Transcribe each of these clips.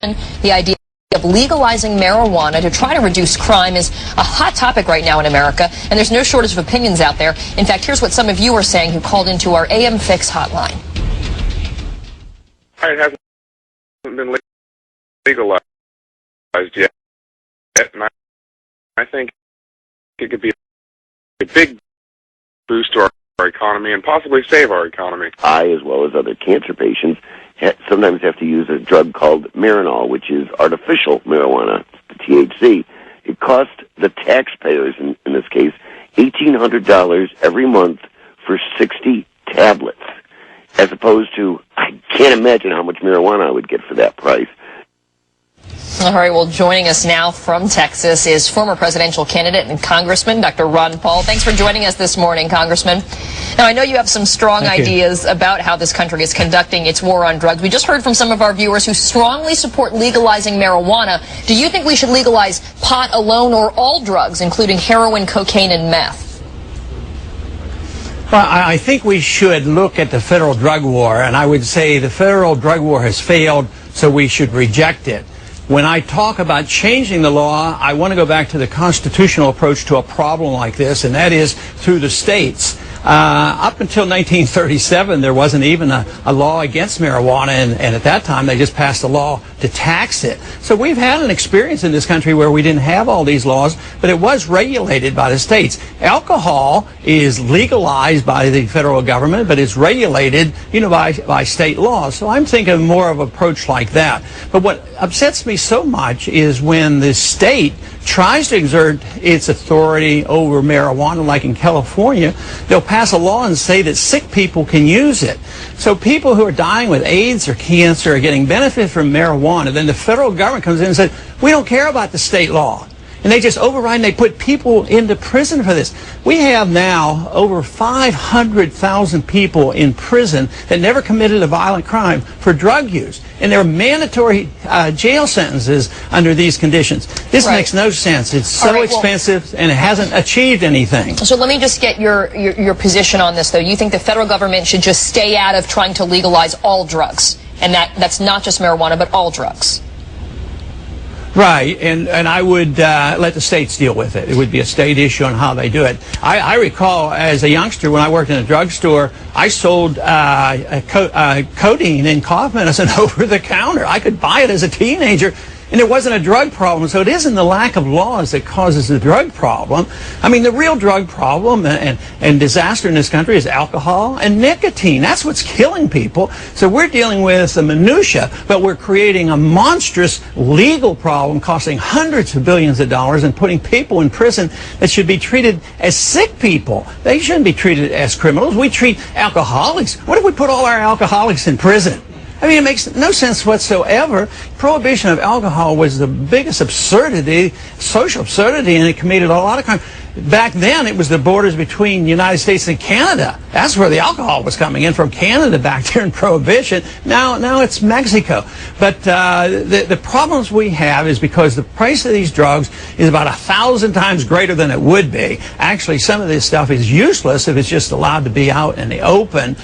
The idea of legalizing marijuana to try to reduce crime is a hot topic right now in America, and there's no shortage of opinions out there. In fact, here's what some of you are saying who called into our AM Fix hotline. It hasn't been legalized yet, and I think it could be a big boost to our economy and possibly save our economy. I, as well as other cancer patients, sometimes have to use a drug called Marinol, which is artificial marijuana, the THC. It costs the taxpayers, in this case, $1,800 every month for 60 tablets, as opposed to, I can't imagine how much marijuana I would get for that price. All right, well, joining us now from Texas is former presidential candidate and Congressman Dr. Ron Paul. Thanks for joining us this morning, Congressman. Now, I know you have some strong ideas about how this country is conducting its war on drugs. We just heard from some of our viewers who strongly support legalizing marijuana. Do you think we should legalize pot alone or all drugs, including heroin, cocaine, and meth? Well, I think we should look at the federal drug war, and I would say the federal drug war has failed, so we should reject it. When I talk about changing the law, I want to go back to the constitutional approach to a problem like this, and that is through the states. Up until 1937, there wasn't even a law against marijuana, and at that time they just passed a law to tax it. So we've had an experience in this country where we didn't have all these laws, but it was regulated by the states. Alcohol is legalized by the federal government, but it's regulated, by state laws. So I'm thinking more of an approach like that. But what upsets me so much is when the state tries to exert its authority over marijuana, like in California, they'll pass a law and say that sick people can use it. So people who are dying with AIDS or cancer are getting benefit from marijuana. Then the federal government comes in and says, we don't care about the state law. And they just override and they put people into prison for this. We have now over 500,000 people in prison that never committed a violent crime for drug use. And there are mandatory jail sentences under these conditions. This makes no sense. It's so expensive and it hasn't achieved anything. So let me just get your position on this, though. You think the federal government should just stay out of trying to legalize all drugs, and that's not just marijuana, but all drugs? Right, and I would let the states deal with it. It would be a state issue on how they do it. I recall as a youngster when I worked in a drugstore, I sold codeine and cough medicine over the counter. I could buy it as a teenager, and it wasn't a drug problem. So it isn't the lack of laws that causes the drug problem. I mean, the real drug problem and disaster in this country is alcohol and nicotine. That's what's killing people. So we're dealing with the minutia, but we're creating a monstrous legal problem costing hundreds of billions of dollars and putting people in prison that should be treated as sick people. They shouldn't be treated as criminals. We treat alcoholics. What if we put all our alcoholics in prison? I mean, it makes no sense whatsoever. Prohibition of alcohol was the biggest absurdity, social absurdity, and it committed a lot of crime. Back then, it was the borders between the United States and Canada. That's where the alcohol was coming in, from Canada back there in Prohibition. Now it's Mexico. But the problems we have is because the price of these drugs is about 1,000 times greater than it would be. Actually, some of this stuff is useless if it's just allowed to be out in the open.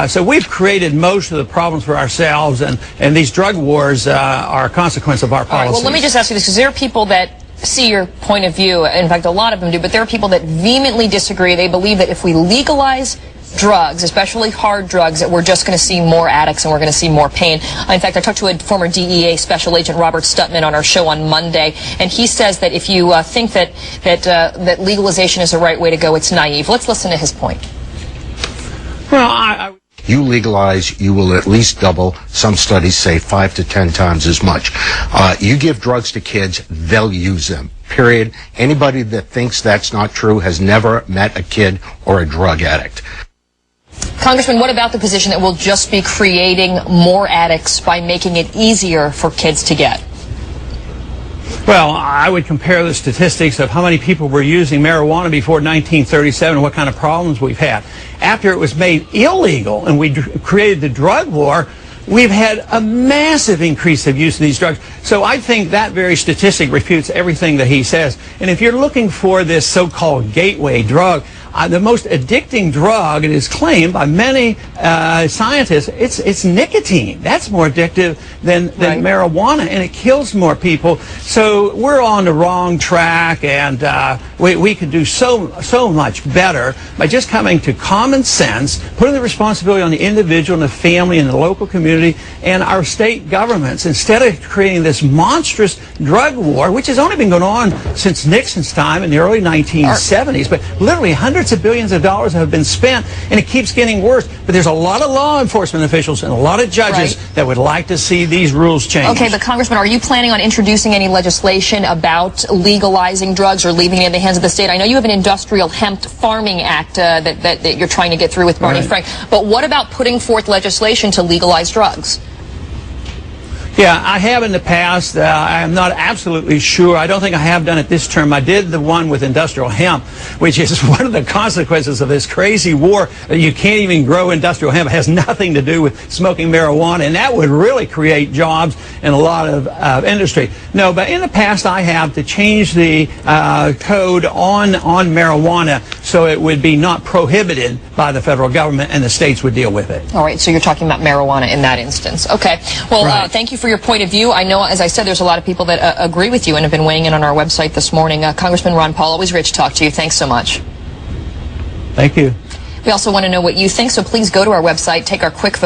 So we've created most of the problems for ourselves, and these drug wars are a consequence of our policies. All right, well, let me just ask you this, because there are people that see your point of view. In fact, a lot of them do, but there are people that vehemently disagree. They believe that if we legalize drugs, especially hard drugs, that we're just going to see more addicts and we're going to see more pain. In fact, I talked to a former DEA Special Agent, Robert Stutman, on our show on Monday, and he says that if you think that legalization is the right way to go, it's naive. Let's listen to his point. Well, You legalize, you will at least double. Some studies say 5 to 10 times as much. You give drugs to kids, they'll use them, period. Anybody that thinks that's not true has never met a kid or a drug addict. Congressman, what about the position that we'll just be creating more addicts by making it easier for kids to get? Well, I would compare the statistics of how many people were using marijuana before 1937 and what kind of problems we've had. After it was made illegal and we created the drug war, we've had a massive increase of use of these drugs. So I think that very statistic refutes everything that he says. And if you're looking for this so-called gateway drug, the most addicting drug, it is claimed by many scientists, it's nicotine. That's more addictive than marijuana, and it kills more people. So we're on the wrong track, and we could do so much better by just coming to common sense, putting the responsibility on the individual and the family and the local community and our state governments, instead of creating this monstrous drug war, which has only been going on since Nixon's time in the early 1970s. But literally hundreds of billions of dollars have been spent, and it keeps getting worse. But there's a lot of law enforcement officials and a lot of judges that would like to see these rules changed. Okay, but Congressman, are you planning on introducing any legislation about legalizing drugs or leaving it in the hands of the state? I know you have an Industrial Hemp Farming Act that you're trying to get through with Barney Frank, but what about putting forth legislation to legalize drugs? Yeah, I have in the past. I am not absolutely sure. I don't think I have done it this term. I did the one with industrial hemp, which is one of the consequences of this crazy war. You can't even grow industrial hemp. It has nothing to do with smoking marijuana, and that would really create jobs in a lot of industry. No, but in the past I have to change the code on marijuana so it would be not prohibited by the federal government, and the states would deal with it. All right, so you're talking about marijuana in that instance. Okay. Well, thank you for your point of view. I know, as I said, there's a lot of people that agree with you and have been weighing in on our website this morning. Congressman Ron Paul, always rich to talk to you. Thanks so much. Thank you. We also want to know what you think, so please go to our website, take our quick vote.